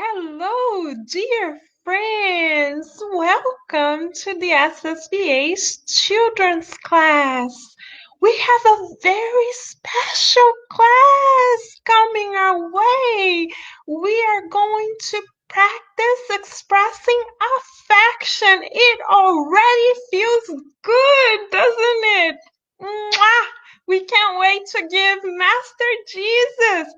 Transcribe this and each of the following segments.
Hello, dear friends. Welcome to the SSBA's children's class. We have a very special class coming our way. We are going to practice expressing affection. It already feels good, doesn't it? Mwah! We can't wait to give Master Jesus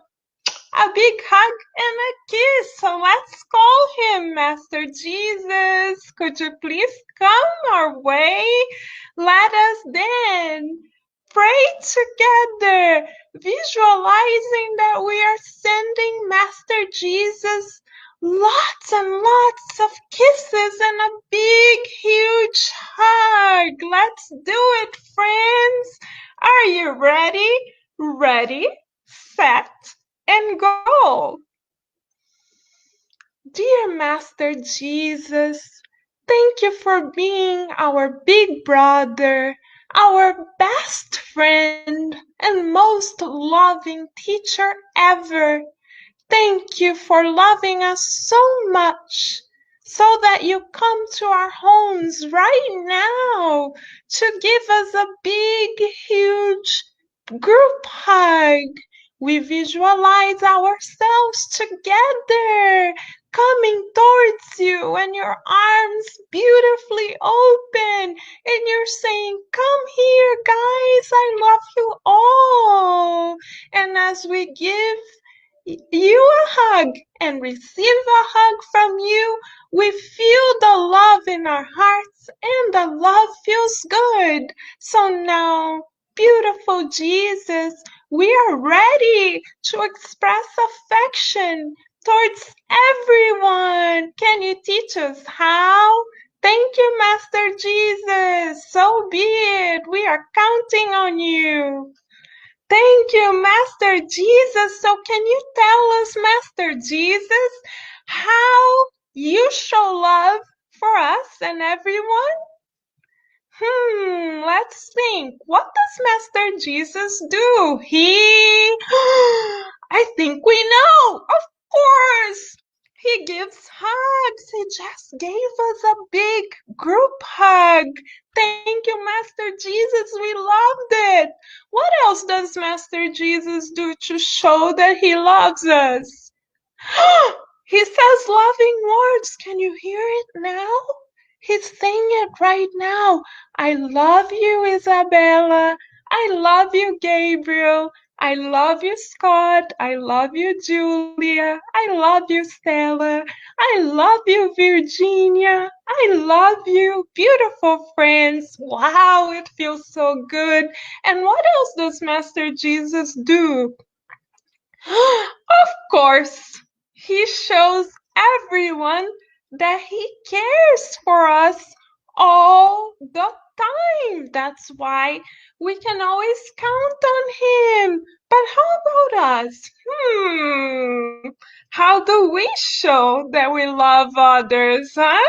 a big hug and a kiss. So let's call him Master Jesus. Could you please come our way? Let us then pray together, visualizing that we are sending Master Jesus lots and lots of kisses and a big, huge hug. Let's do it, friends. Are you ready? Ready, set, and go. Dear Master Jesus, thank you for being our big brother, our best friend, and most loving teacher ever. Thank you for loving us so much, so that you come to our homes right now to give us a big, huge group hug. We visualize ourselves together coming towards you and your arms beautifully open and you're saying, "Come here, guys, I love you all." And as we give you a hug and receive a hug from you, we feel the love in our hearts and the love feels good. So now, beautiful Jesus, we are ready to express affection towards everyone. Can you teach us how? Thank you, Master Jesus. So be it. We are counting on you. Thank you, Master Jesus. So can you tell us, Master Jesus, how you show love for us and everyone? Let's think. What does Master Jesus do? I think we know. Of course. He gives hugs. He just gave us a big group hug. Thank you, Master Jesus. We loved it. What else does Master Jesus do to show that he loves us? He says loving words. Can you hear it now? He's saying it right now. I love you, Isabella. I love you, Gabriel. I love you, Scott. I love you, Julia. I love you, Stella. I love you, Virginia. I love you, beautiful friends. Wow, it feels so good. And what else does Master Jesus do? Of course, he shows everyone that he cares for us all the time. That's why we can always count on him. But how about us? How do we show that we love others, huh?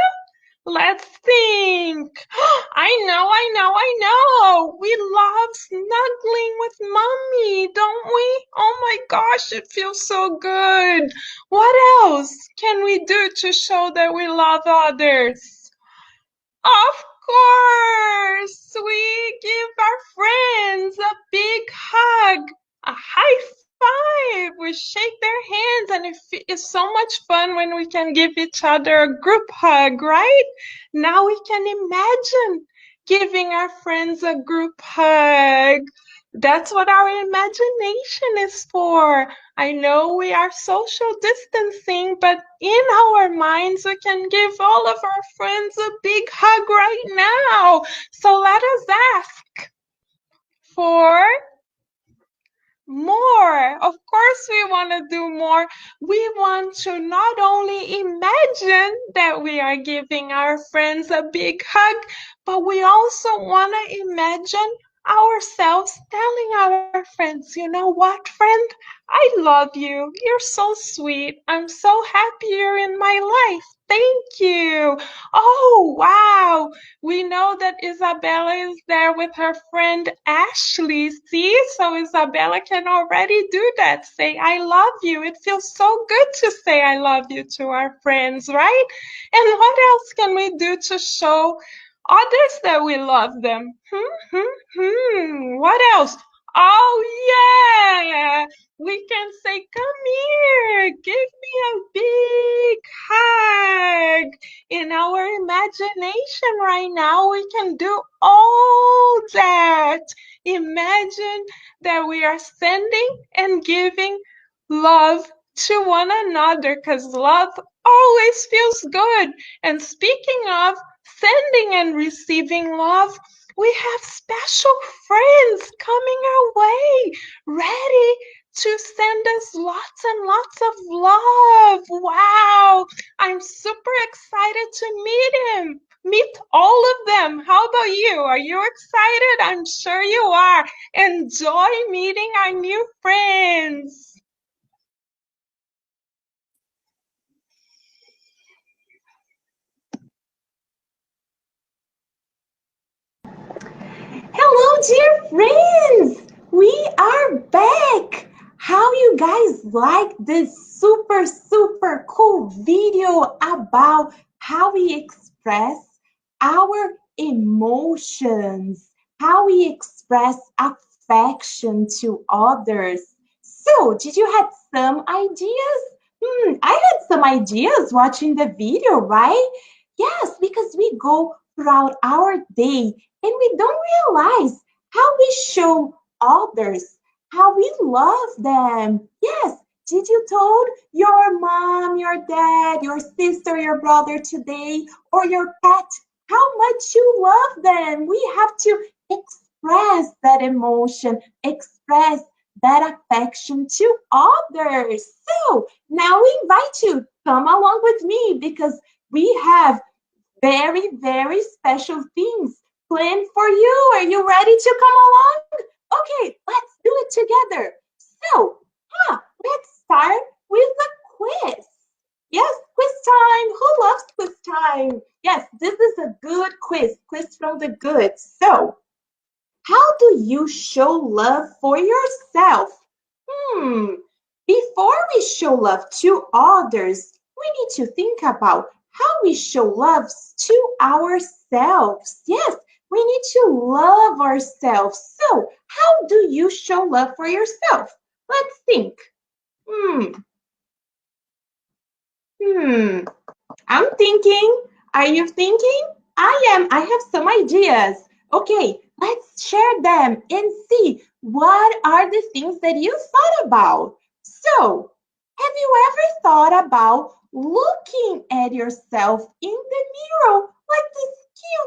Let's think. I know. We love snuggling with mommy, don't we? Oh my gosh, it feels so good. What else can we do to show that we love others? Of course, we give our friends a big hug, a high five. We shake their hands, and it's so much fun when we can give each other a group hug, right? Now we can imagine giving our friends a group hug. That's what our imagination is for. I know we are social distancing, but in our minds, we can give all of our friends a big hug right now. So let us ask for more. Of course, we want to do more. We want to not only imagine that we are giving our friends a big hug, but we also want to imagine ourselves telling our friends, you know what, friend? I love you. You're so sweet. I'm so happy you're in my life. Thank you. Oh, wow. We know that Isabella is there with her friend Ashley. See? So Isabella can already do that. Say, I love you. It feels so good to say I love you to our friends, right? And what else can we do to show others that we love them? What else? Oh, yeah. We can say, come here, give me a big hug. In our imagination right now, we can do all that. Imagine that we are sending and giving love to one another because love always feels good. And speaking of sending and receiving love, we have special friends coming our way, ready to send us lots and lots of love. Wow, I'm super excited to meet all of them. How about you? Are you excited? I'm sure you are. Enjoy meeting our new friends. Hello, dear friends! We are back! How you guys like this super cool video about how we express our emotions, how we express affection to others? So, did you have some ideas? I had some ideas watching the video, right? Yes, because we go throughout our day and we don't realize how we show others, how we love them. Yes, did you told your mom, your dad, your sister, your brother today, or your pet how much you love them? We have to express that emotion, express that affection to others. So now we invite you, come along with me because we have very special things planned for you. Are you ready to come along? Okay, let's do it together. So, let's start with a quiz. Yes, quiz time. Who loves quiz time? Yes, this is a good quiz from the good. So, how do you show love for yourself? Hmm, before we show love to others, we need to think about how we show love to ourselves. Yes, we need to love ourselves. So, how do you show love for yourself? Let's think. Hmm, hmm. I'm thinking. Are you thinking? I am. I have some ideas. Okay, let's share them and see what are the things that you thought about. So, have you ever thought about looking at yourself in the mirror like this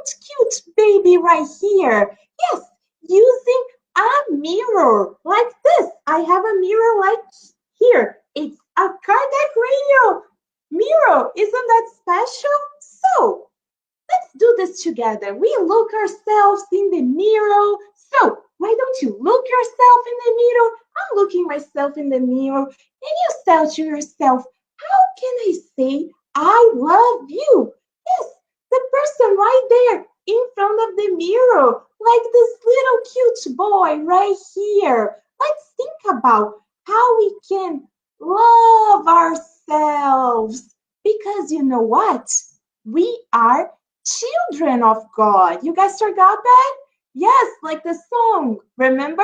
cute baby right here? Yes, using a mirror like this. I have a mirror like here. It's a Kardec radio mirror. Isn't that special? So, let's do this together. We look ourselves in the mirror. So, why don't you look yourself in the mirror? I'm looking myself in the mirror. And you say to yourself, how can I say I love you? Yes, the person right there in front of the mirror, like this little cute boy right here. Let's think about how we can love ourselves. Because you know what? We are children of God. You guys forgot that? Yes, like the song. Remember?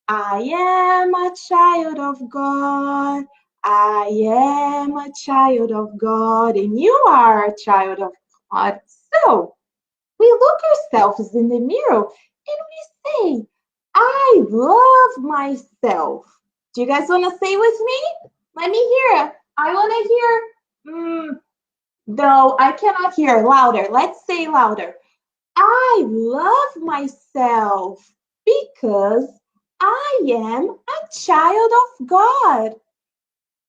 I am a child of God. I am a child of God, and you are a child of God. So we look ourselves in the mirror and we say, I love myself. Do you guys want to say with me? Let me hear it. I want to hear. No, I cannot hear louder. Let's say louder. I love myself because I am a child of God.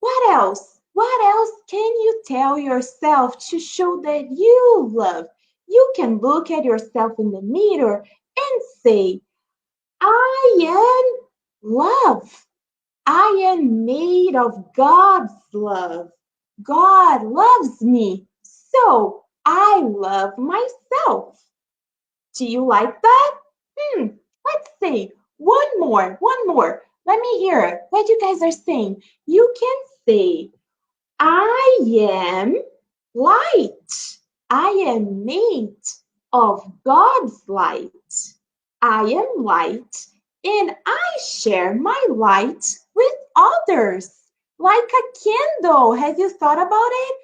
What else? What else can you tell yourself to show that you love? You can look at yourself in the mirror and say, I am love. I am made of God's love. God loves me, so I love myself. Do you like that? Let's say one more, one more. Let me hear what you guys are saying. You can say, I am light. I am made of God's light. I am light and I share my light with others. Like a candle. Have you thought about it?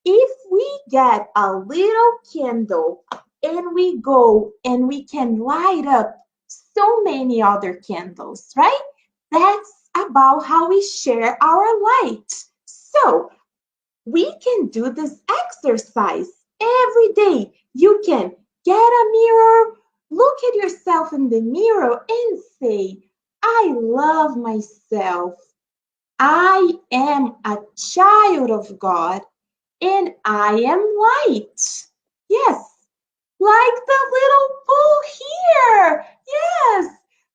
If we get a little candle and we go and we can light up so many other candles, right? That's about how we share our light. So we can do this exercise every day. You can get a mirror, look at yourself in the mirror, and say, I love myself. I am a child of God and I am light. Yes, like the little bull here. Yes,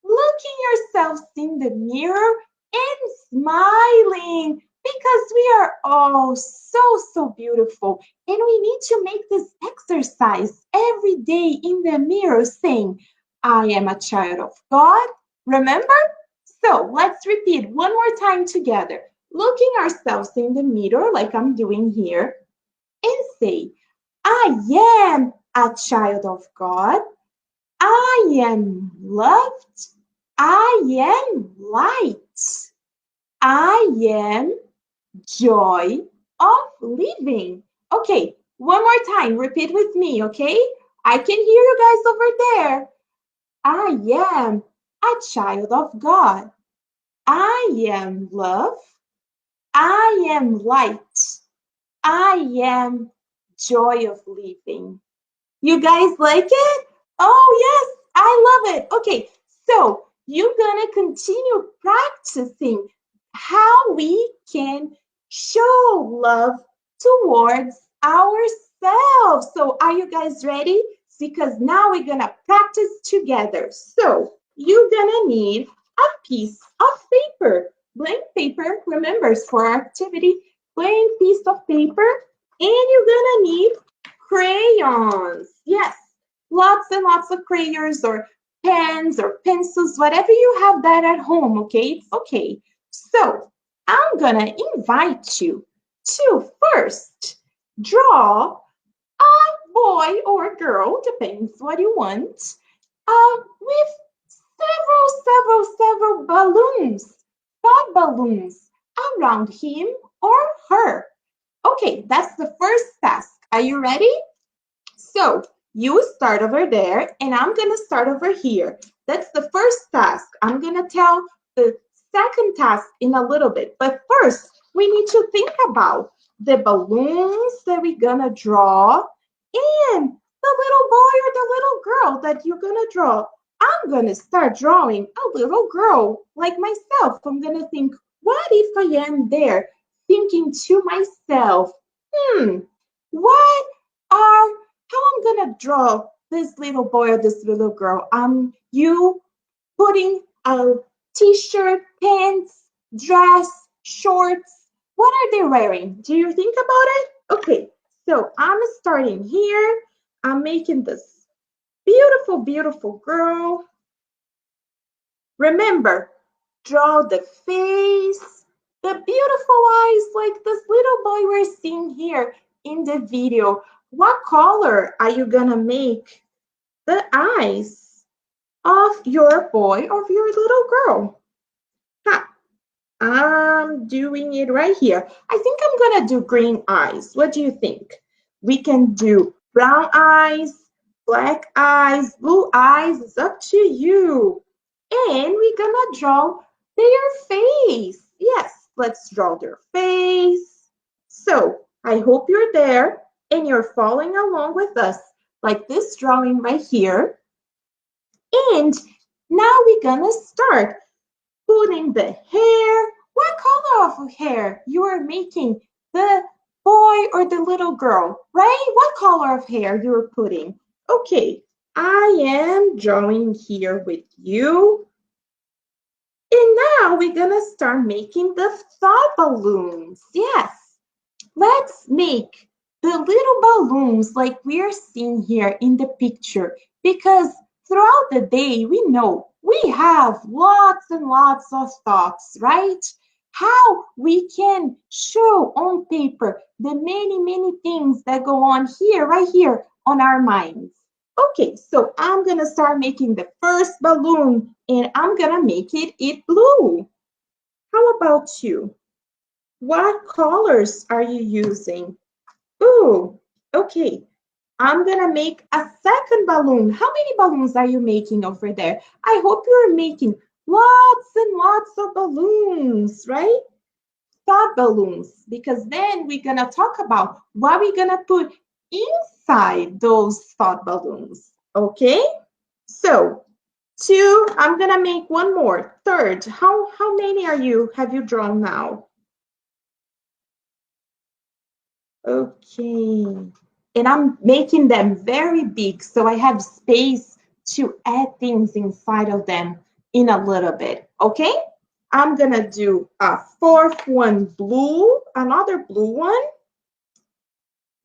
looking yourselves in the mirror and smiling because we are all so beautiful. And we need to make this exercise every day in the mirror saying, I am a child of God. Remember? So let's repeat one more time together. Looking ourselves in the mirror like I'm doing here and say, I am a child of God. I am loved. I am light. I am joy of living. Okay, one more time. Repeat with me, okay? I can hear you guys over there. I am a child of God. I am love. I am light. I am joy of living. You guys like it? Oh, yes, I love it. Okay, so you're gonna continue practicing how we can show love towards ourselves. So, are you guys ready? Because now we're gonna practice together. So, you're gonna need a piece of paper. Blank paper, remember, for our activity, blank piece of paper, and you're gonna need crayons. Yes, lots and lots of crayons or pens or pencils, whatever you have that at home, okay? It's okay. So I'm gonna invite you to first draw a boy or a girl, depends what you want, with several balloons, thought balloons around him or her. Okay, that's the first task. Are you ready? So you start over there and I'm going to start over here. That's the first task. I'm going to tell the second task in a little bit. But first, we need to think about the balloons that we're going to draw and the little boy or the little girl that you're going to draw. I'm going to start drawing a little girl like myself. I'm going to think, what if I am there thinking to myself, what are how I'm gonna draw this little boy or this little girl. You putting a t-shirt, pants, dress, shorts. What are they wearing? Do you think about it? Okay, so I'm starting here. I'm making this beautiful girl. Remember, draw the face, the beautiful eyes like this little boy we're seeing here in the video. What color are you gonna make the eyes of your boy or your little girl? Ha, I'm doing it right here. I think I'm gonna do green eyes. What do you think? We can do brown eyes, black eyes, blue eyes. It's up to you. And we're gonna draw their face. Yes, let's draw their face. So I hope you're there and you're following along with us, like this drawing right here. And now we're gonna start putting the hair. What color of hair you are making the boy or the little girl, right? What color of hair you're putting? Okay, I am drawing here with you And now we're gonna start making the thought balloons. Yes, let's make the little balloons like we're seeing here in the picture, because throughout the day we know we have lots and lots of thoughts, right? How we can show on paper the many things that go on here, right here on our minds. Okay, so I'm gonna start making the first balloon and I'm gonna make it blue. How about you? What colors are you using? Ooh, okay. I'm gonna make a second balloon. How many balloons are you making over there? I hope you're making lots and lots of balloons, right? Thought balloons, because then we're gonna talk about what we're gonna put inside those thought balloons, okay? So, two, I'm gonna make one more. Third, how many have you drawn now? Okay. And I'm making them very big so I have space to add things inside of them in a little bit. Okay? I'm gonna do a fourth one blue, another blue one,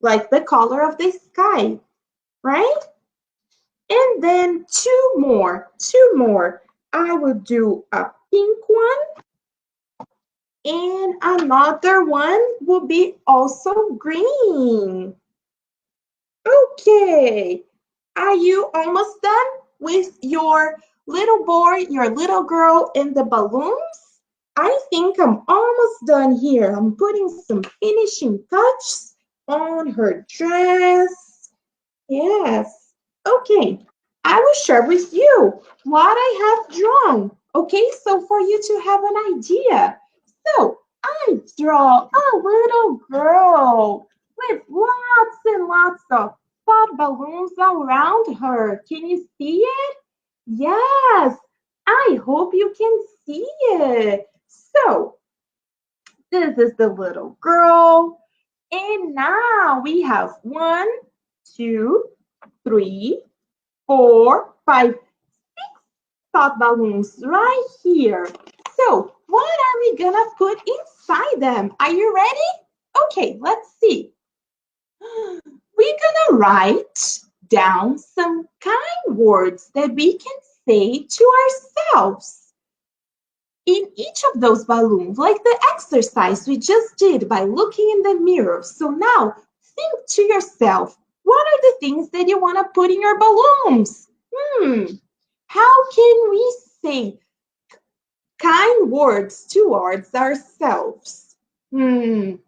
like the color of the sky, right? And then two more. I will do a pink one, and another one will be also green. Okay. Are you almost done with your little boy, your little girl, and the balloons? I think I'm almost done here. I'm putting some finishing touches on her dress. Yes. Okay. I will share with you what I have drawn. Okay, so for you to have an idea. So I draw a little girl with lots and lots of thought balloons around her. Can you see it? Yes. I hope you can see it. So this is the little girl. And now we have 1, 2, 3, 4, 5 thought balloons right here. So what are we gonna put inside them? Are you ready? Okay, let's see. We're gonna write down some kind words that we can say to ourselves in each of those balloons, like the exercise we just did by looking in the mirror. So now think to yourself, what are the things that you want to put in your balloons? How can we say kind words towards ourselves? Think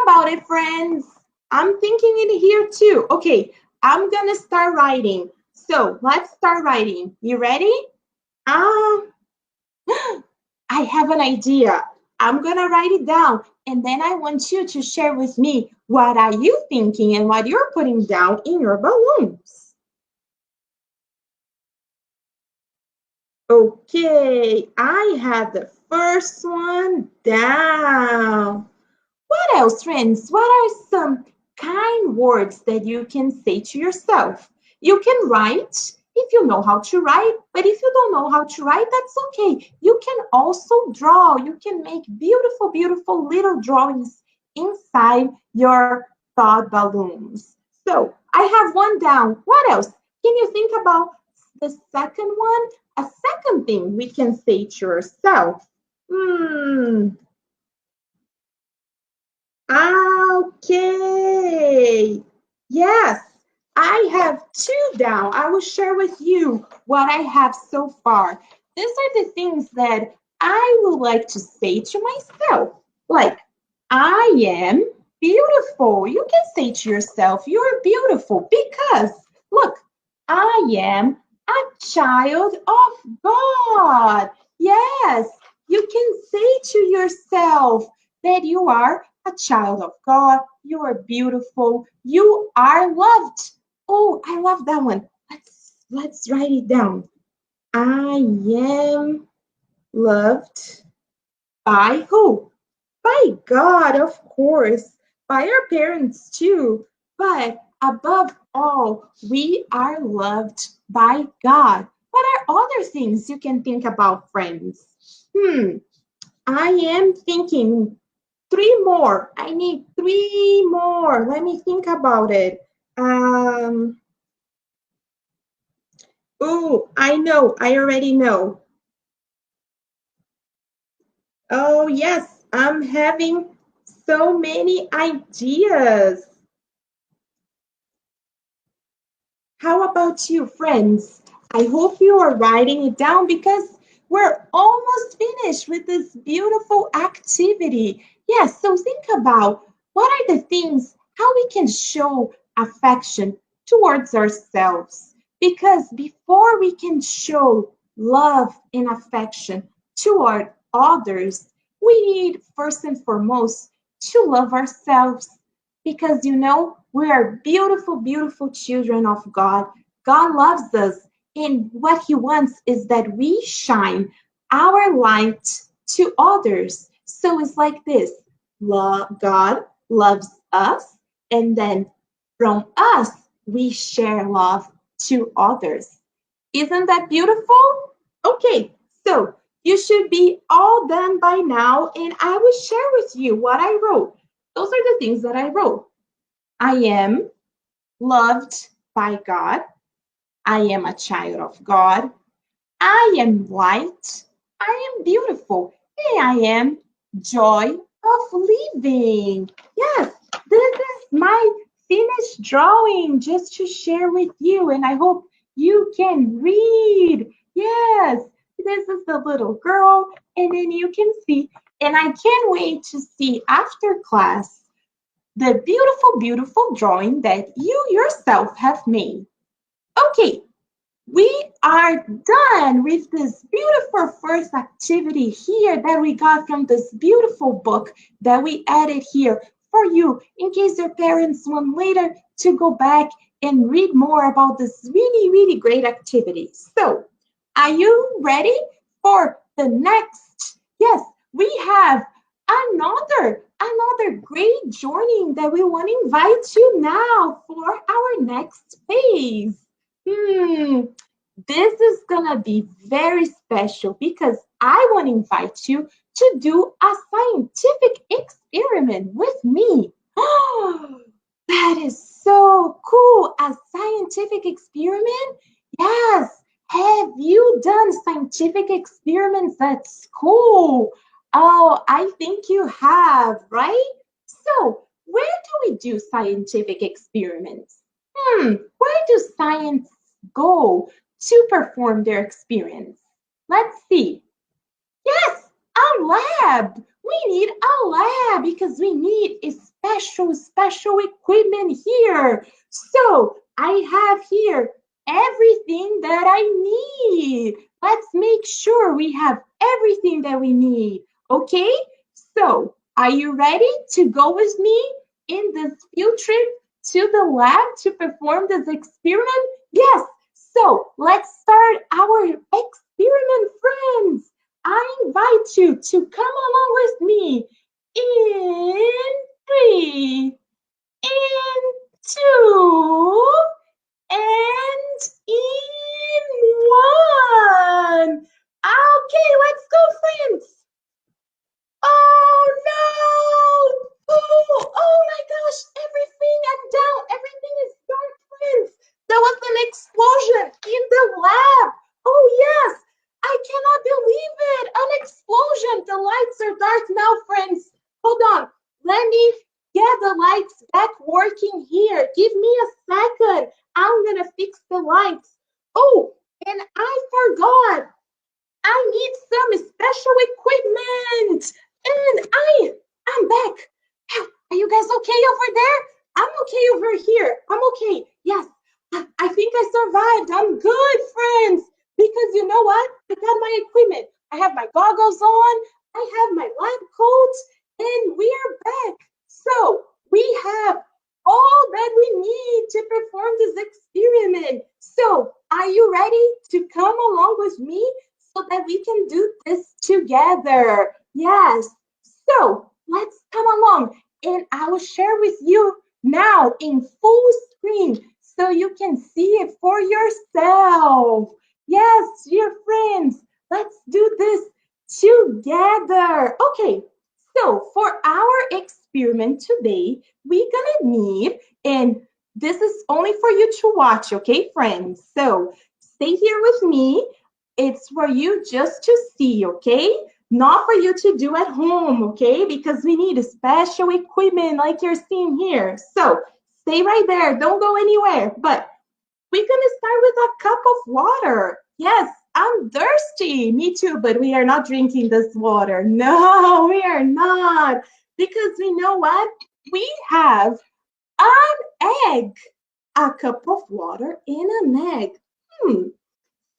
about it, friends. I'm thinking in here too. Okay, I'm gonna start writing. So let's start writing. You ready? Um, I have an idea. I'm gonna write it down, and then I want you to share with me what are you thinking and what you're putting down in your balloons. Okay, I have the first one down. What else, friends? What are some kind words that you can say to yourself? You can write if you know how to write, but if you don't know how to write, that's okay. You can also draw. You can make beautiful little drawings inside your thought balloons. So I have one down. What else? Can you think about the second one? A second thing we can say to yourself. Okay. Yes, I have two down. I will share with you what I have so far. These are the things that I would like to say to myself. Like, I am beautiful. You can say to yourself, you're beautiful because, look, I am a child of God. Yes, you can say to yourself that you are a child of God. You are beautiful. You are loved. Oh, I love that one. Let's write it down. I am loved by who? By God, of course. By our parents too. But above all, we are loved by God. What are other things you can think about, friends? I am thinking three more. I need three more. Let me think about it. Oh, I know. I already know. Oh, yes. I'm having so many ideas. How about you, friends? I hope you are writing it down because we're almost finished with this beautiful activity. Yes, so think about what are the things, how we can show affection towards ourselves. Because before we can show love and affection toward others, we need first and foremost to love ourselves because we are beautiful, beautiful children of God. God loves us, and what He wants is that we shine our light to others. So it's like this: God loves us, and then from us, we share love to others. Isn't that beautiful? Okay, so you should be all done by now, and I will share with you what I wrote. Those are the things that I wrote. I am loved by God. I am a child of God. I am light. I am beautiful. And I am joy of living. Yes, this is my finished drawing just to share with you. And I hope you can read. Yes, this is the little girl. And then you can see. And I can't wait to see after class the beautiful, beautiful drawing that you yourself have made. Okay, we are done with this beautiful first activity here that we got from this beautiful book that we added here for you in case your parents want later to go back and read more about this really, really great activity. So, are you ready for the next? Yes, we have another great journey that we want to invite you now for our next phase. This is gonna be very special because I want to invite you to do a scientific experiment with me. Oh, that is so cool! A scientific experiment? Yes. Have you done scientific experiments at school? Oh, I think you have, right? So, where do we do scientific experiments? Where does science go to perform their experience? Let's see. Yes, a lab. We need a lab because we need a special equipment here. So I have here everything that I need. Let's make sure we have everything that we need. Okay? So are you ready to go with me in this field trip to the lab to perform this experiment? Yes. So let's start our experiment, friends. I invite you to come along with me in three, in two, and in one. Okay, let's go, friends. Oh no! Oh my gosh, everything and down, everything is dark, friends. There was an explosion in the lab. Oh yes, I cannot believe it. An explosion. The lights are dark now, friends. Hold on. Let me get the lights back working here. Give me a second. I'm gonna fix the lights. Oh, and I forgot. I need some special equipment. And I'm back. Are you guys okay over there? I'm okay over here. I'm okay. Yes, I think I survived. I'm good, friends. Because you know what? I got my equipment. I have my goggles on. I have my lab coat. And we are back. So we have all that we need to perform this experiment. So are you ready to come along with me so that we can do this together? Yes. So let's come along and I will share with you now in full screen so you can see it for yourself. Yes, dear friends, let's do this together. Okay, so for our experiment today, we're gonna need, and this is only for you to watch, okay, friends? So stay here with me. It's for you just to see, okay? Not for you to do at home, okay? Because we need a special equipment like you're seeing here. So stay right there. Don't go anywhere. But we're gonna start with a cup of water. Yes, I'm thirsty. Me too, but we are not drinking this water. No, we are not. Because we know what? We have an egg. A cup of water in an egg. Hmm.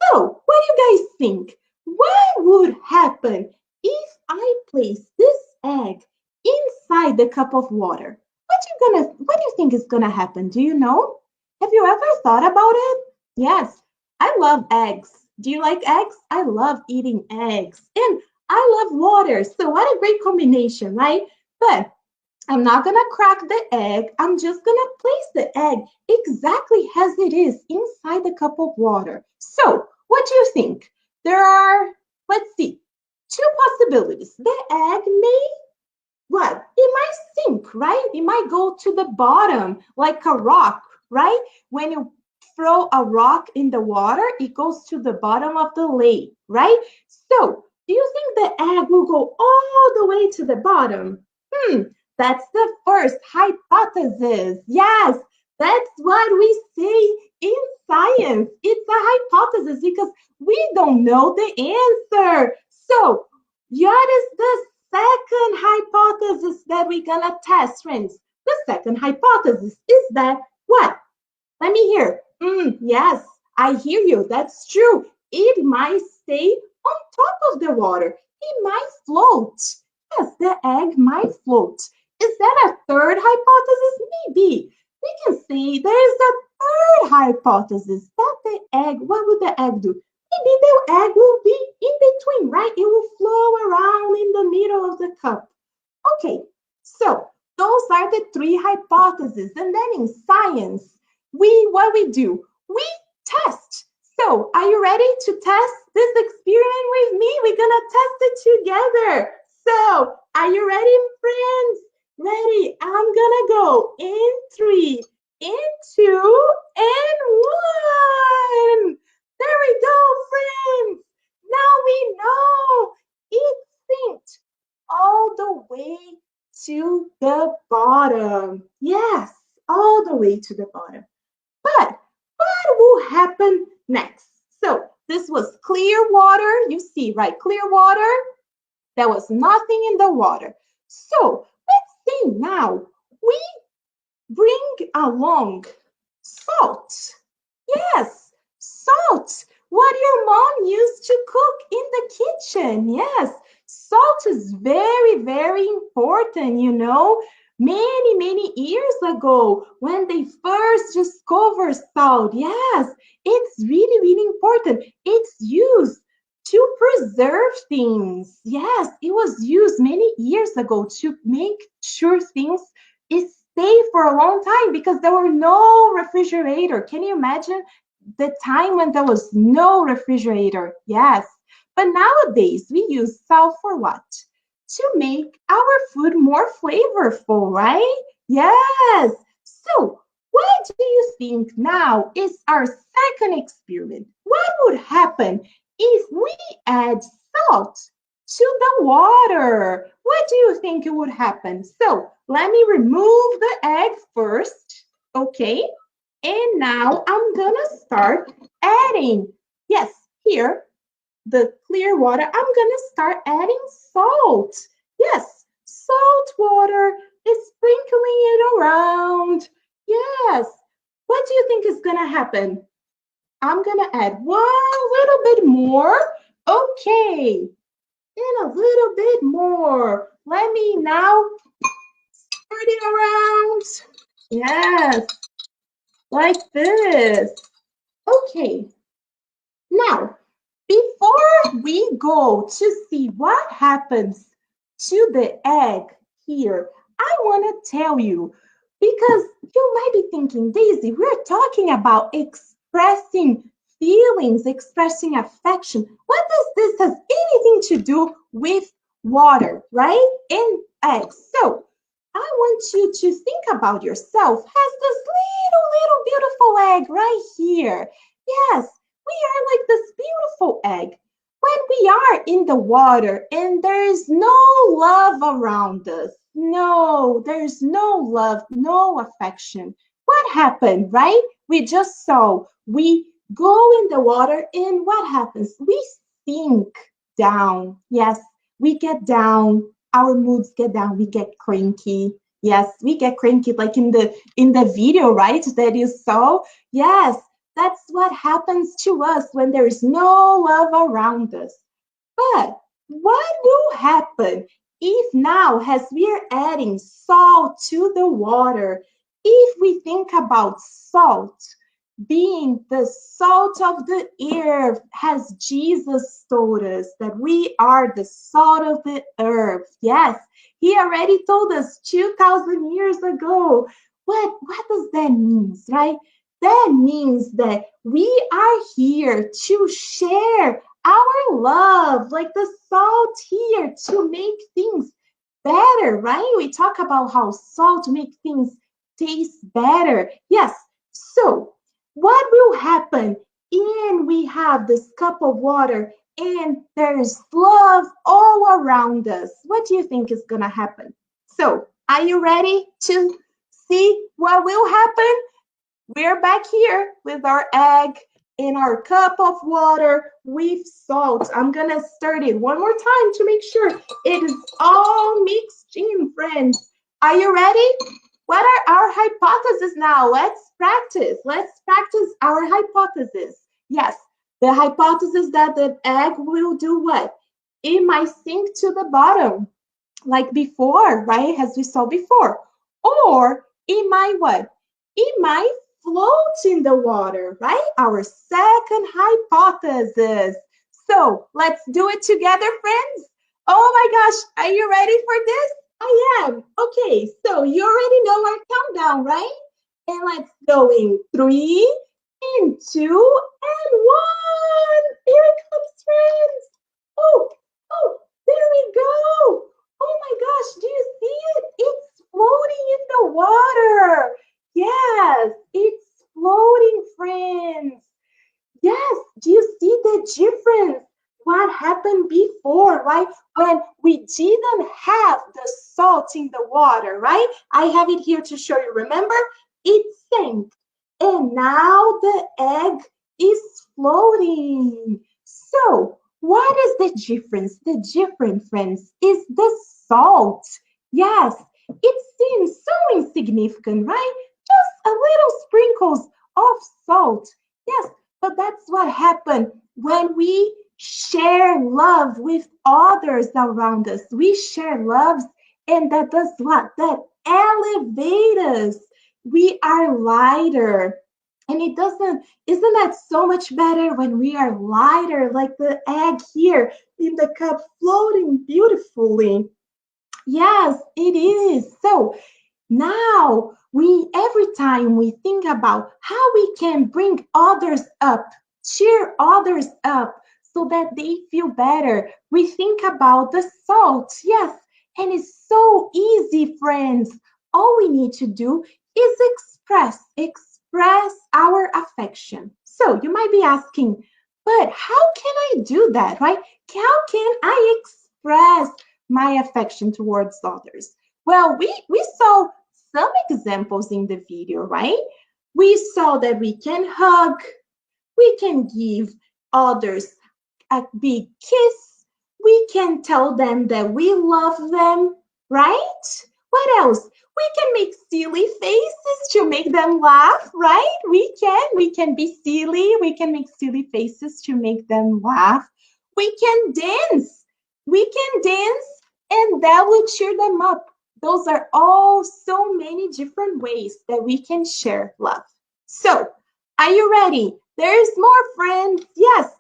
So, what do you guys think? What would happen if I place this egg inside the cup of water? What do you think is gonna happen? Do you know? Have you ever thought about it? Yes, I love eggs. Do you like eggs? I love eating eggs. And I love water. So what a great combination, right? But I'm not gonna crack the egg. I'm just gonna place the egg exactly as it is inside the cup of water. So, what do you think? There are, let's see, two possibilities. The egg may, what? It might sink, right? It might go to the bottom like a rock, right? When you throw a rock in the water, it goes to the bottom of the lake, right? So, do you think the egg will go all the way to the bottom? Hmm, that's the first hypothesis. Yes, that's what we say in science. It's a hypothesis because we don't know the answer. So, what is the second hypothesis that we're gonna test, friends? The second hypothesis is that what? Let me hear. Yes, I hear you. That's true. It might stay on top of the water. It might float. Yes, the egg might float. Is that a third hypothesis? Maybe. We can say there is a third hypothesis that the egg, what would the egg do? Maybe the egg will be in between, right? It will flow around in the middle of the cup. Okay, so those are the three hypotheses. And then in science, what we do? We test. So are you ready to test this experiment with me? We're gonna test it together. So are you ready, friends? Ready? I'm gonna go in three, in two, and one. There we go, friends. Now we know it synced all the way to the bottom. Yes, all the way to the bottom. But what will happen next? So this was clear water. You see, right? Clear water. There was nothing in the water. So let's see now. We bring along salt. Yes, salt. What your mom used to cook in the kitchen. Yes, salt is very, very important, you know. Many years ago, when they first discovered salt, yes, it's really, really important. It's used to preserve things. Yes, it was used many years ago to make sure things stay for a long time because there were no refrigerator. Can you imagine the time when there was no refrigerator? Yes. But nowadays we use salt for what? To make our food more flavorful, right? Yes. So, what do you think now is our second experiment? What would happen if we add salt to the water? What do you think it would happen? So let me remove the egg first, okay? And now I'm gonna start adding, yes, here, the clear water, I'm gonna start adding salt. Yes, salt water is sprinkling it around. Yes, what do you think is gonna happen? I'm gonna add one little bit more. Okay, and a little bit more. Let me now spread it around. Yes, like this. Okay, now before we go to see what happens to the egg here, I want to tell you because you might be thinking, Daisy, we're talking about expressing feelings, expressing affection. What does this has anything to do with water, right? And eggs. So I want you to think about yourself as this little beautiful egg right here. Yes, we are like this beautiful egg. When we are in the water and there is no love around us, no, there's no love, no affection. What happened, right? We just saw we go in the water and what happens? We sink down. Yes, we get down. Our moods get down. We get cranky. Yes, we get cranky like in the video, right? That you saw. Yes, that's what happens to us when there is no love around us. But what will happen if now, as we are adding salt to the water, if we think about salt being the salt of the earth, as Jesus told us that we are the salt of the earth. Yes, he already told us 2,000 years ago. What does that mean, right? That means that we are here to share our love, like the salt here, to make things better, right? We talk about how salt makes things taste better. Yes. So, what will happen if we have this cup of water and there's love all around us? What do you think is going to happen? So, are you ready to see what will happen? We're back here with our egg in our cup of water with salt. I'm gonna stir it one more time to make sure it is all mixed in, friends. Are you ready? What are our hypotheses now? Let's practice. Let's practice our hypothesis. Yes, the hypothesis that the egg will do what? It might sink to the bottom, like before, right? As we saw before. Or it might what? It might float in the water, right? Our second hypothesis. So let's do it together, friends. Oh my gosh, are you ready for this? I am. Okay, so you already know our countdown, right? And let's go in 3, and 2, and 1. Here it comes, friends. Oh, oh, there we go. Oh my gosh, do you see it? It's floating in the water. Yes, it's floating, friends. Yes, do you see the difference? What happened before, right? When we didn't have the salt in the water, right? I have it here to show you. Remember? It sank. And now the egg is floating. So, what is the difference? The difference, friends, is the salt. Yes, it seems so insignificant, right? Just a little sprinkles of salt. Yes, but that's what happened when we share love with others around us. We share loves, and that does what? That elevates us. We are lighter. And isn't that so much better when we are lighter, like the egg here in the cup floating beautifully? Yes, it is. So now, every time we think about how we can bring others up, cheer others up so that they feel better, we think about the salt. Yes, and it's so easy, friends. All we need to do is express our affection. So you might be asking, but how can I do that, right? How can I express my affection towards others? Well, we saw some examples in the video, right? We saw that we can hug, we can give others a big kiss, we can tell them that we love them, right? What else? We can make silly faces to make them laugh, right? We can be silly, we can make silly faces to make them laugh. We can dance. We can dance and that will cheer them up. Those are all so many different ways that we can share love. So, are you ready? There's more, friends. Yes,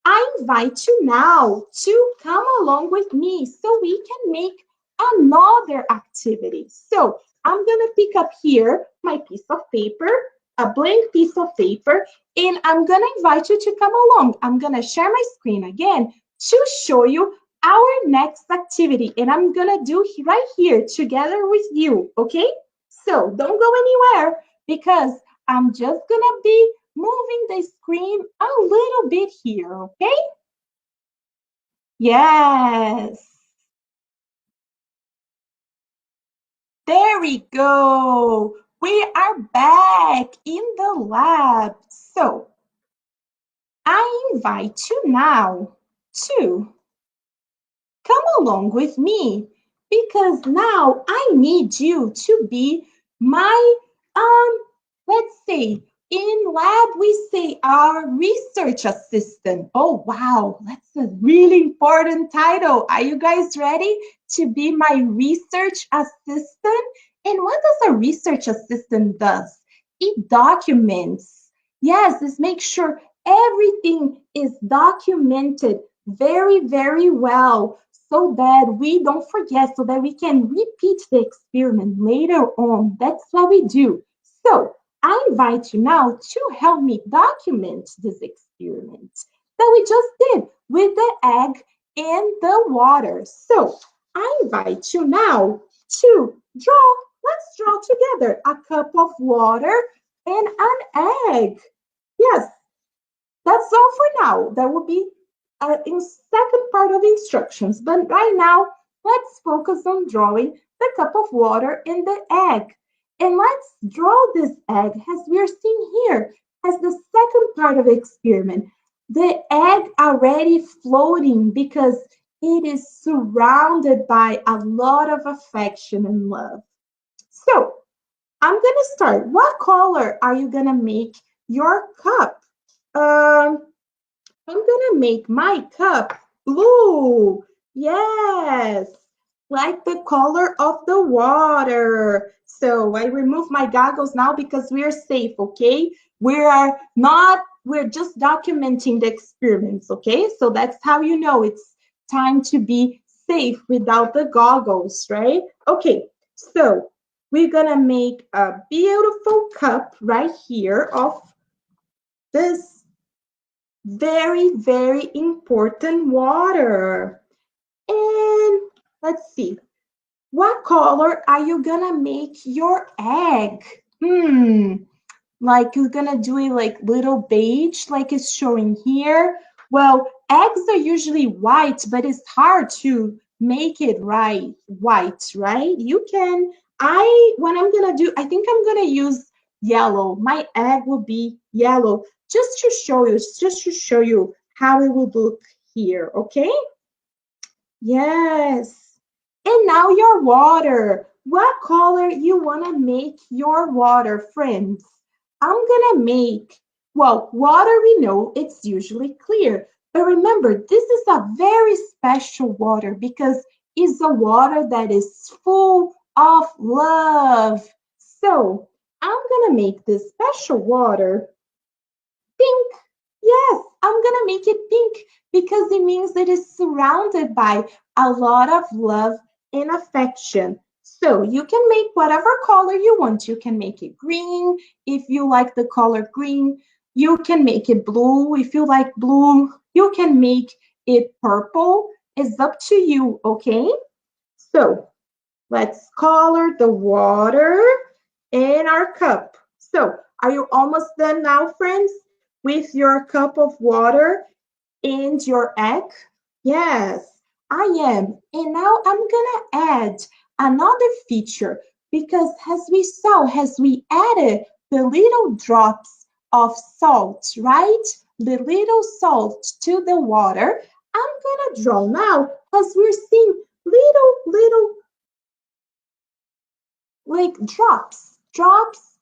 I invite you now to come along with me so we can make another activity. So, I'm going to pick up here my piece of paper a blank piece of paper, and I'm going to invite you to come along. I'm going to share my screen again to show you our next activity, and I'm going to do right here together with you, okay? So don't go anywhere because I'm just going to be moving the screen a little bit here, okay? Yes. There we go. We are back in the lab. So I invite you now to come along with me because now I need you to be my, let's say, in lab we say our research assistant. Oh, wow, that's a really important title. Are you guys ready to be my research assistant? And what does a research assistant does? It documents. Yes, this makes sure everything is documented very, very well so that we don't forget, so that we can repeat the experiment later on. That's what we do. So I invite you now to help me document this experiment that we just did with the egg and the water. So I invite you now to draw. Let's draw together a cup of water and an egg. Yes, that's all for now. That will be in second part of instructions. But right now, let's focus on drawing the cup of water and the egg. And let's draw this egg as we are seeing here as the second part of the experiment. The egg already floating because it is surrounded by a lot of affection and love. So I'm going to start. What color are you going to make your cup? Um, I'm gonna make my cup blue. Yes, like the color of the water. So I remove my goggles now because we are safe, okay? We're just documenting the experiments, okay? So that's how you know it's time to be safe without the goggles, right? Okay, so we're gonna make a beautiful cup right here of this very, very important water. And let's see, what color are you gonna make your egg? Like you're gonna do it like little beige, like it's showing here. Well, eggs are usually white, but it's hard to make it right, white, right? You can, what I'm gonna do, I think I'm gonna use yellow. My egg will be yellow, just to show you how it would look here, okay? Yes. And now your water. What color you want to make your water, friends? I'm going to make, well, water we know it's usually clear. But remember, this is a very special water because it's a water that is full of love. So I'm going to make this special water pink. Yes, I'm gonna make it pink because it means that it's surrounded by a lot of love and affection. So you can make whatever color you want. You can make it green if you like the color green. You can make it blue if you like blue. You can make it purple. It's up to you, okay? So let's color the water in our cup. So are you almost done now, friends, with your cup of water and your egg? Yes, I am. And now I'm gonna add another feature because as we added the little drops of salt, right? The little salt to the water, I'm gonna draw now as we're seeing little like drops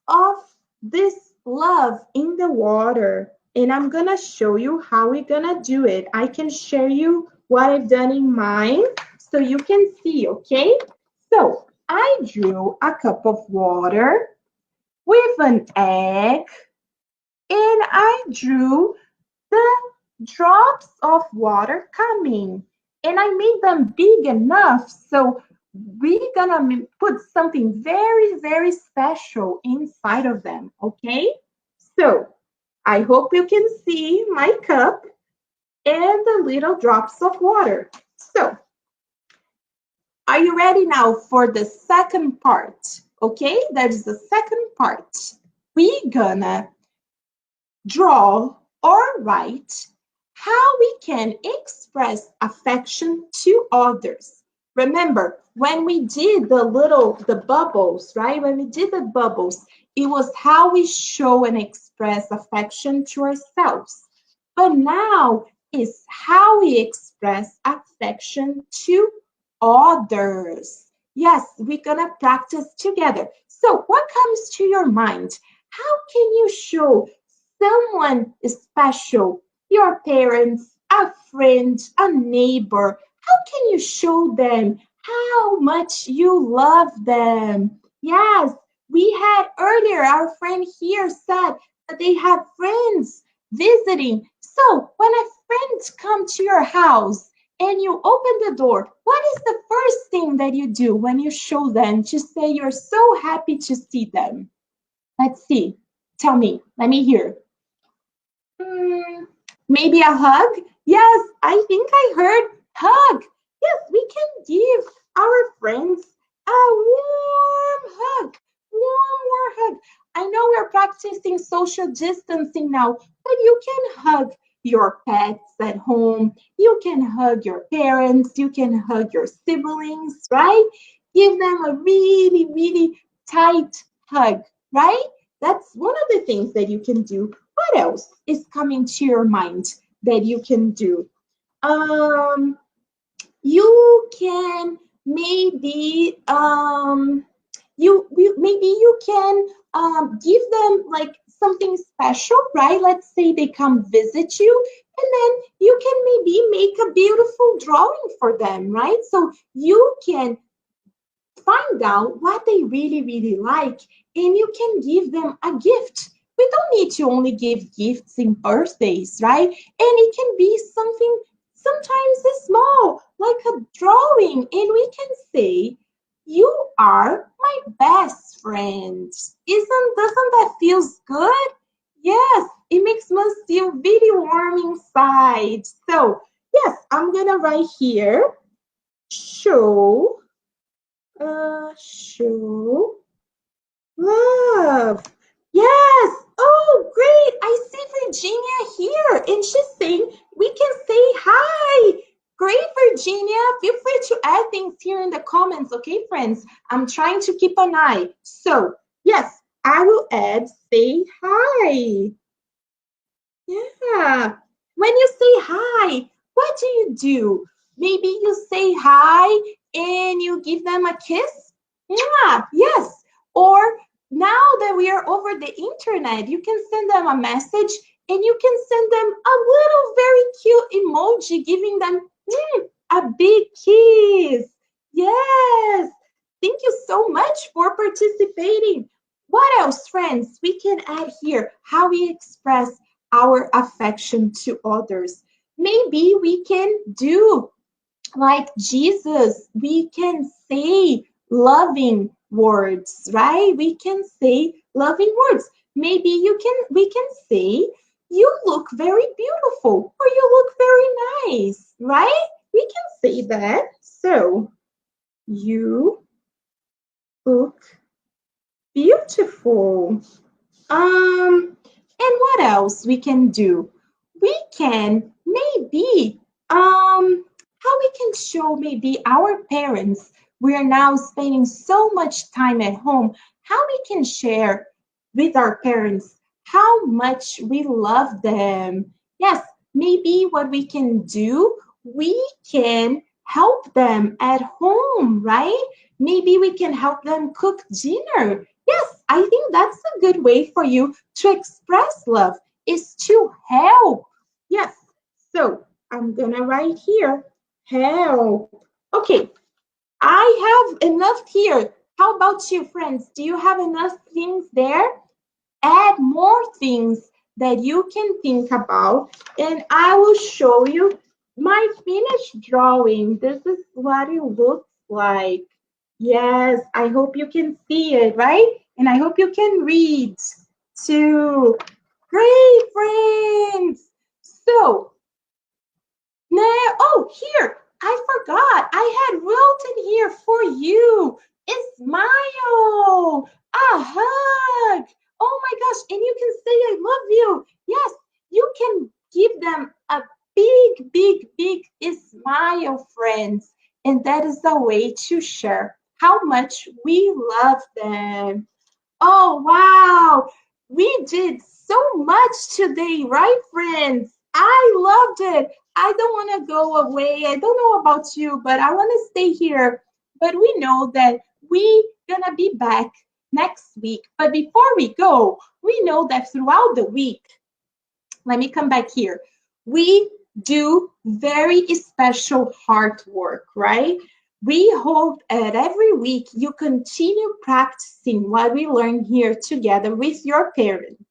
of this love in the water. And I'm gonna show you how we're gonna do it. I can share you what I've done in mine so you can see, okay? So I drew a cup of water with an egg and I drew the drops of water coming. And I made them big enough so we're gonna put something very, very special inside of them, okay? So I hope you can see my cup and the little drops of water. So are you ready now for the second part? Okay, that is the second part. We gonna draw or write how we can express affection to others. Remember, when we did the bubbles, right? When we did the bubbles, it was how we show and express affection to ourselves. But now is how we express affection to others. Yes, we're gonna practice together. So, what comes to your mind? How can you show someone special, your parents, a friend, a neighbor? How can you show them how much you love them? Yes, we had earlier, our friend here said that they have friends visiting. So when a friend comes to your house and you open the door, what is the first thing that you do when you show them to say you're so happy to see them? Let's see. Tell me. Let me hear. Hmm, maybe a hug? Yes, I think I heard hug. Yes, we can give our friends a warm hug. Warm hug. I know we're practicing social distancing now, but you can hug your pets at home. You can hug your parents. You can hug your siblings, right? Give them a really, really tight hug, right? That's one of the things that you can do. What else is coming to your mind that you can do? Um, you can maybe maybe you can give them like something special, right? Let's say they come visit you, and then you can maybe make a beautiful drawing for them, right? So you can find out what they really, really like, and you can give them a gift. We don't need to only give gifts in birthdays, right? And it can be something sometimes small, like a drawing, and we can say, "You are my best friend." Doesn't that feels good? Yes, it makes us feel really warm inside. So yes, I'm gonna write here, show show love. Yes. Oh, great. I see Virginia here, and she's saying we can say hi. Great, Virginia. Feel free to add things here in the comments, okay, friends? I'm trying to keep an eye. So, yes, I will add say hi. Yeah. When you say hi, what do you do? Maybe you say hi and you give them a kiss? Yeah, yes. Or now that we are over the internet, you can send them a message and you can send them a little very cute emoji giving them a big kiss. Yes. Thank you so much for participating. What else, friends? We can add here how we express our affection to others. Maybe we can do like Jesus, we can say loving words, right? We can say loving words. Maybe we can say you look very beautiful or you look very nice, right? We can say that. So, you look beautiful. And what else we can do? We can maybe how we can show maybe our parents we are now spending so much time at home, how we can share with our parents how much we love them. Yes, maybe what we can do, we can help them at home, right? Maybe we can help them cook dinner. Yes, I think that's a good way for you to express love is to help. Yes. So I'm gonna write here, help. Okay, I have enough here. How about you, friends? Do you have enough things there? Add more things that you can think about, and I will show you my finished drawing. This is what it looks like. Yes, I hope you can see it, right? And I hope you can read too. Great, friends. So now, oh, here, I forgot. I had written here for you. It's smile. A hug. Oh my gosh. And you can say, I love you. Yes, you can give them a big, big, big smile, friends. And that is a way to share how much we love them. Oh, wow. We did so much today, right, friends? I loved it. I don't want to go away. I don't know about you, but I want to stay here. But we know that we gonna be back next week. But before we go, we know that throughout the week, let me come back here. We do very special heart work, right? We hope that every week you continue practicing what we learn here together with your parents.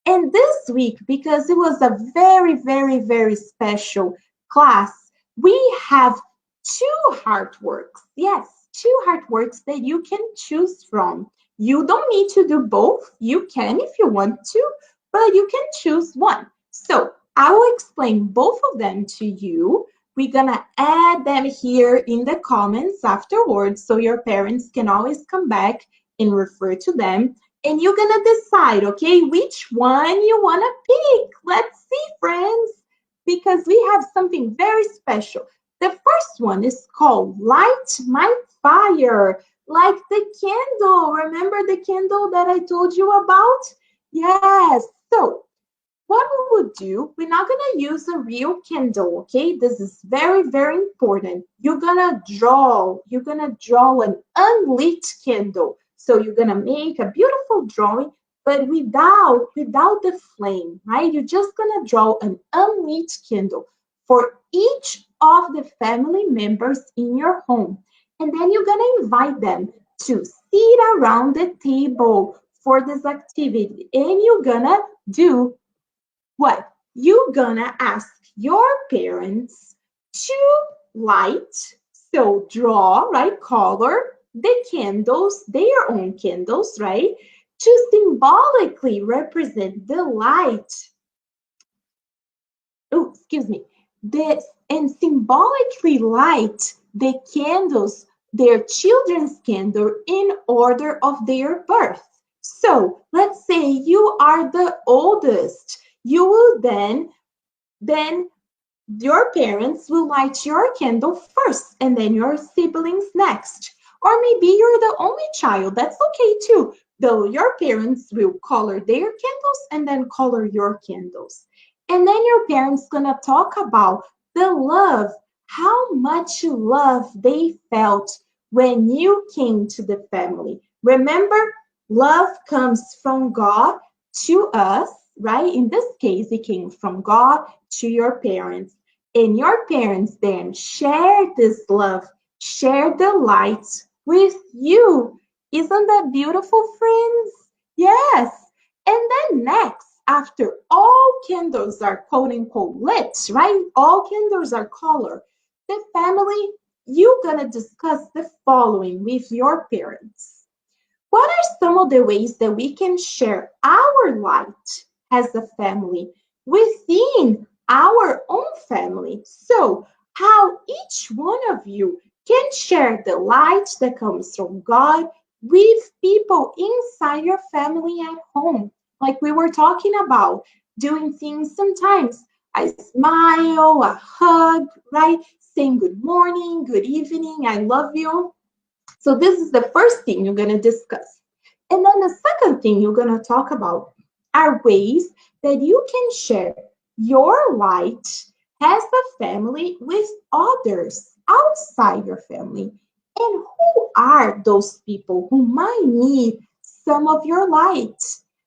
And this week, because it was a very, very, very special class, we have two heart works. Yes, two heart works that you can choose from. You don't need to do both. You can if you want to, but you can choose one. So I will explain both of them to you. We're gonna add them here in the comments afterwards so your parents can always come back and refer to them. And you're gonna decide, okay, which one you wanna pick. Let's see, friends, because we have something very special. The first one is called Light My Fire, like the candle. Remember the candle that I told you about? Yes. So what we would do, we're not going to use a real candle, okay? This is very, very important. You're going to draw an unlit candle. So you're going to make a beautiful drawing, but without the flame, right? You're just going to draw an unlit candle for each of the family members in your home. And then you're going to invite them to sit around the table for this activity. And you're going to do what? You're gonna ask your parents to light, so draw, right? Color the candles, their own candles, right? To symbolically represent the light. Oh, excuse me. This and symbolically light the candles, their children's candle, in order of their birth. So let's say you are the oldest. You will then your parents will light your candle first and then your siblings next. Or maybe you're the only child. That's okay too. Though your parents will color their candles and then color your candles. And then your parents gonna talk about the love, how much love they felt when you came to the family. Remember, love comes from God to us, right? In this case, it came from God to your parents. And your parents then share this love, share the light with you. Isn't that beautiful, friends? Yes. And then next, after all candles are quote unquote lit, right? All candles are colored. The family, you're going to discuss the following with your parents. What are some of the ways that we can share our light as a family within our own family? So, how each one of you can share the light that comes from God with people inside your family at home, like we were talking about, doing things sometimes. A smile, a hug, right? Saying good morning, good evening, I love you. So this is the first thing you're going to discuss. And then the second thing you're going to talk about are ways that you can share your light as a family with others outside your family. And who are those people who might need some of your light?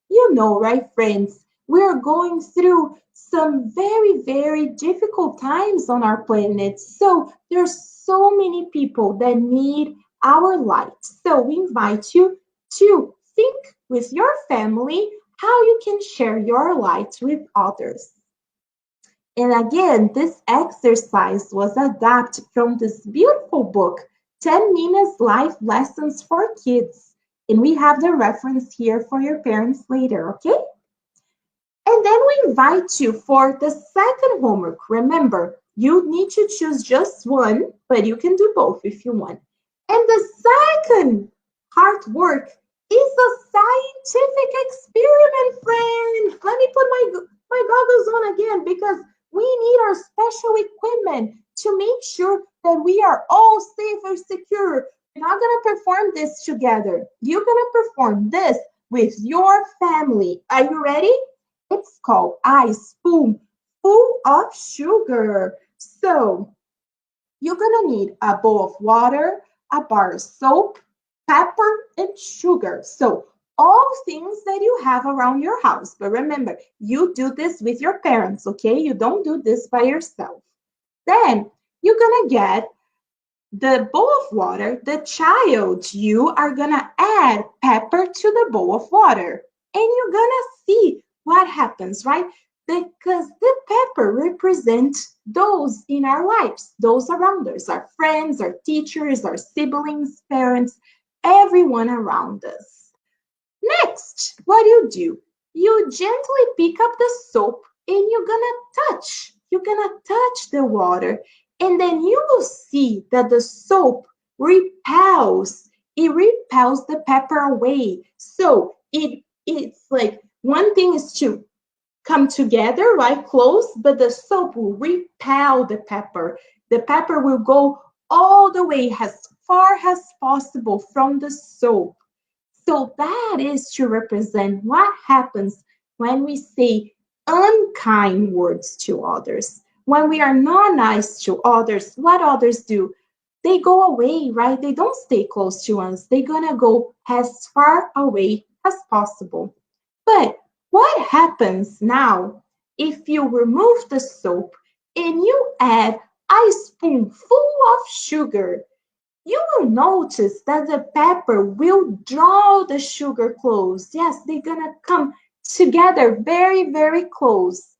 You know, right, friends? We're going through some very, very difficult times on our planet. So there's so many people that need our light. So we invite you to think with your family how you can share your light with others. And again, this exercise was adapted from this beautiful book, 10 Minutes Life Lessons for Kids. And we have the reference here for your parents later, okay? And then we invite you for the second homework. Remember, you need to choose just one, but you can do both if you want. And the second heart work is a scientific experiment, friends. Let me put my goggles on again because we need our special equipment to make sure that we are all safe and secure. We're not going to perform this together. You're going to perform this with your family. Are you ready? It's called ice spoon full of sugar. So you're gonna need a bowl of water, a bar of soap, pepper, and sugar. So all things that you have around your house. But remember, you do this with your parents, okay? You don't do this by yourself. Then you're gonna get the bowl of water. The child, you are gonna add pepper to the bowl of water. And you're gonna see what happens, right? Because the pepper represents those in our lives, those around us, our friends, our teachers, our siblings, parents, everyone around us. Next, what do? You gently pick up the soap and you're gonna touch the water, and then you will see that the soap it repels the pepper away. So it's like one thing is to come together, right? Close, but the soap will repel the pepper. The pepper will go all the way as far as possible from the soap. So that is to represent what happens when we say unkind words to others. When we are not nice to others, what others do? They go away, right? They don't stay close to us. They're gonna go as far away as possible. But what happens now if you remove the soap and you add a spoonful of sugar? You will notice that the pepper will draw the sugar close. Yes, they're gonna come together very, very close.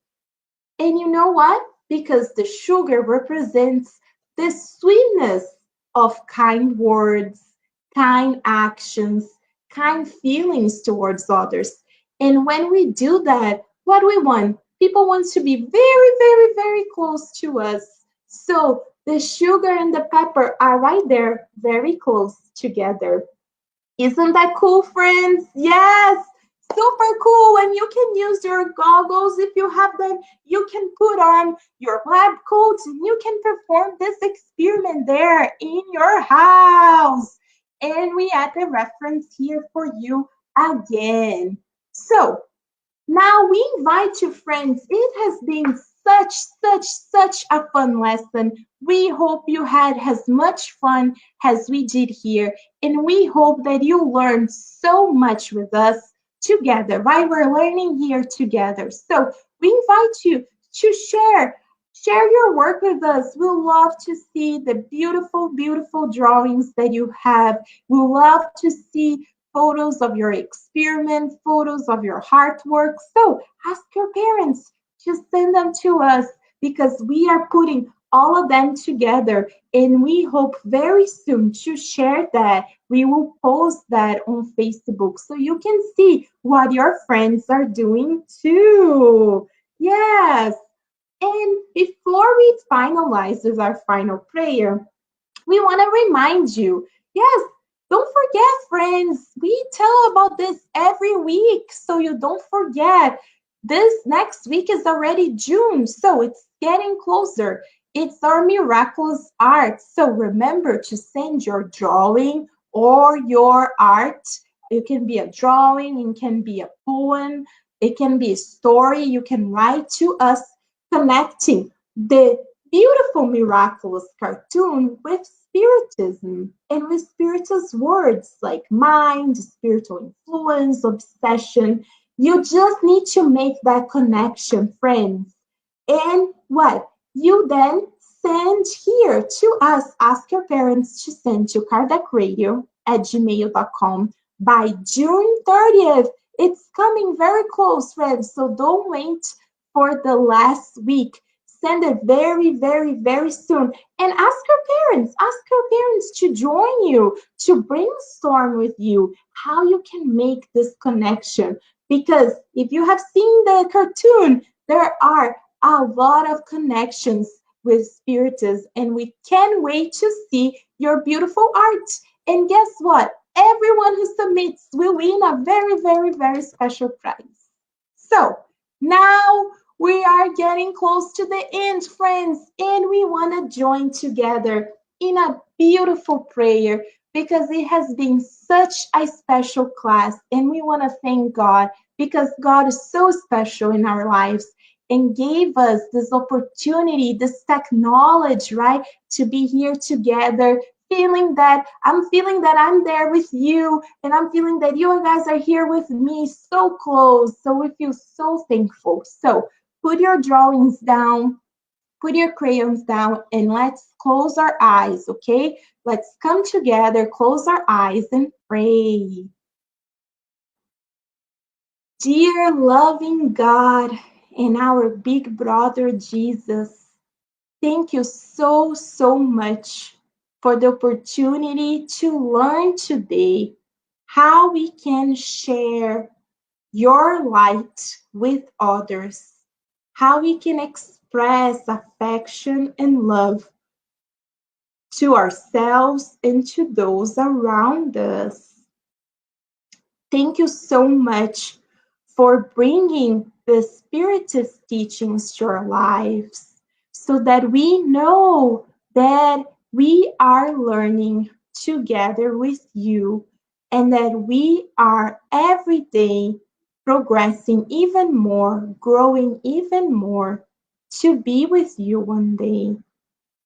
And you know what? Because the sugar represents the sweetness of kind words, kind actions, kind feelings towards others. And when we do that, what we want? People want to be very, very, very close to us. So the sugar and the pepper are right there, very close together. Isn't that cool, friends? Yes, super cool. And you can use your goggles if you have them. You can put on your lab coats and you can perform this experiment there in your house. And we add the reference here for you again. So now we invite you, friends. It has been such a fun lesson. We hope you had as much fun as we did here, and we hope that you learned so much with us together, right? We're learning here together. So we invite you to share your work with us. We'll love to see the beautiful drawings that you have. We'll love to see photos of your experiment, photos of your artwork. So ask your parents to send them to us because we are putting all of them together, and we hope very soon to share that. We will post that on Facebook so you can see what your friends are doing too. Yes. And before we finalize with our final prayer, we want to remind you, yes, don't forget, friends. We tell about this every week, so you don't forget. This next week is already June, so it's getting closer. It's our miraculous art. So remember to send your drawing or your art. It can be a drawing, it can be a poem, it can be a story. You can write to us connecting the beautiful miraculous cartoon with spiritism and with spiritist words like mind, spiritual influence, obsession. You just need to make that connection, friends. And what? You then send here to us, ask your parents to send to kardecradio@gmail.com by June 30th. It's coming very close, friends, so don't wait for the last week. Send it very soon. And ask your parents to join you, to brainstorm with you how you can make this connection Because if you have seen the cartoon, there are a lot of connections with spirits, and we can't wait to see your beautiful art. And guess what? Everyone who submits will win a very, very, very special prize. So now we are getting close to the end, friends, and we want to join together in a beautiful prayer because it has been such a special class, and we want to thank God because God is so special in our lives and gave us this opportunity, this technology, right, to be here together. Feeling that I'm there with you, and I'm feeling that you guys are here with me so close. So we feel so thankful. So put your drawings down, put your crayons down, and let's close our eyes, okay? Let's come together, close our eyes, and pray. Dear loving God and our big brother Jesus, thank you so, so much for the opportunity to learn today how we can share your light with others, how we can express affection and love to ourselves and to those around us. Thank you so much for bringing the Spiritist teachings to our lives so that we know that we are learning together with you and that we are every day progressing even more, growing even more to be with you one day.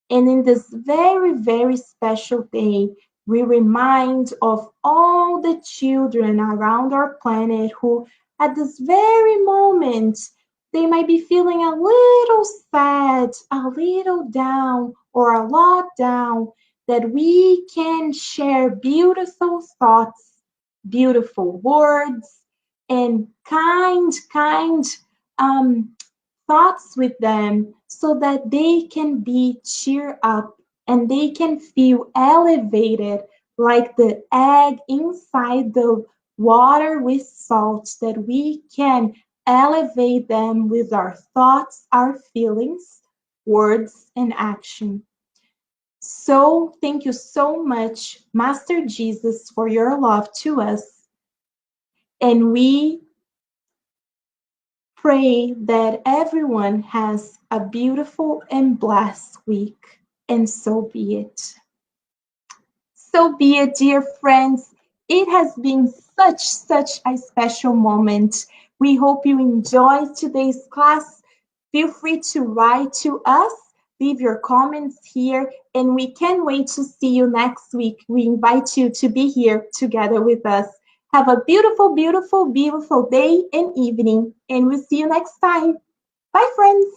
And in this very, very special day, we remind of all the children around our planet who, at this very moment, they might be feeling a little sad, a little down, or a lot down, that we can share beautiful thoughts, beautiful words, and kind thoughts with them so that they can be cheered up and they can feel elevated like the egg inside the water with salt, that we can elevate them with our thoughts, our feelings, words, and action. So, thank you so much, Master Jesus, for your love to us. And we pray that everyone has a beautiful and blessed week, and so be it. So be it, dear friends. It has been such a special moment. We hope you enjoyed today's class. Feel free to write to us, leave your comments here, and we can't wait to see you next week. We invite you to be here together with us. Have a beautiful, beautiful, beautiful day and evening, and we'll see you next time. Bye, friends.